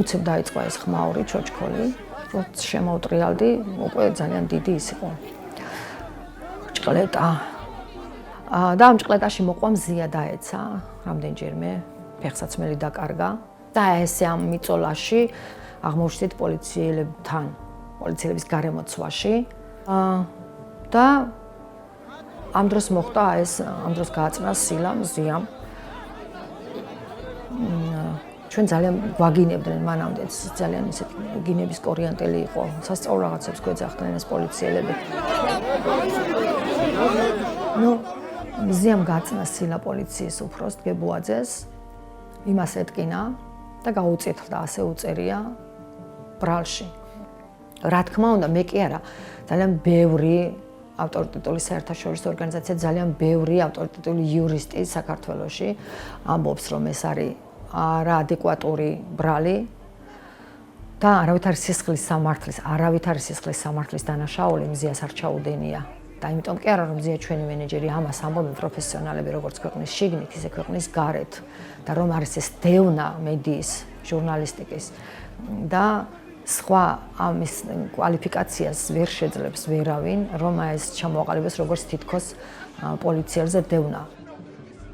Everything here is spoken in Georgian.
უცებ დაიწყო ეს ხმაური ჩოჩქოლი, როც შემოვტრიალდი, უკვე ძალიან დიდი ის იყო. ჭყლეტა. და ამ ჭყლეტაში მოყვა მზია დაეცა, რამდენჯერმე ფეხსაცმელი დაკარგა და ესე ამ მიწოლაში აღმოჩნდით პოლიციელების გარემოცვაში და ამ დროს მოხდა ამ დროს გააწნა სილა მზიამ. ჩვენ ძალიან გვაგინებდნენ მანამდე, ძალიან ისეთი გინების კორიანტელი იყო. სასწაულ რაღაცებს გვეძახდნენ ეს პოლიციელები. მზიამ გააწნა სილა პოლიციის უფროს დგებუაძეს, იმას ეტკინა და გაუწითლდა, ასე უწერია ბრალში. რა თქმა უნდა, მე კი არა, ძალიან ბევრი ავტორიტეტული საერთაშორისო ორგანიზაცია, ძალიან ბევრი ავტორიტეტული იურისტი საქართველოში ამბობს, რომ ეს არის არაადეკვატური ბრალი და არავით არის სისხლის სამართლის დანაშაული მზიას არ ჩაუდენია. და იმიტომ კი არა, რომ მზია ჩვენი მენეჯერი, ამას ამბობენ პროფესიონალები, როგორც ქვეყნის შიგნით, ისე ქვეყნის გარეთ და რომ არის ეს დევნა მედიის, ჟურნალისტიკის და სხვა ამის კვალიფიკაციას ვერ შეძლებს ვერავინ, რომ ეს ჩამოაყალიბოს როგორც თითქოს პოლიციელზე დევნა.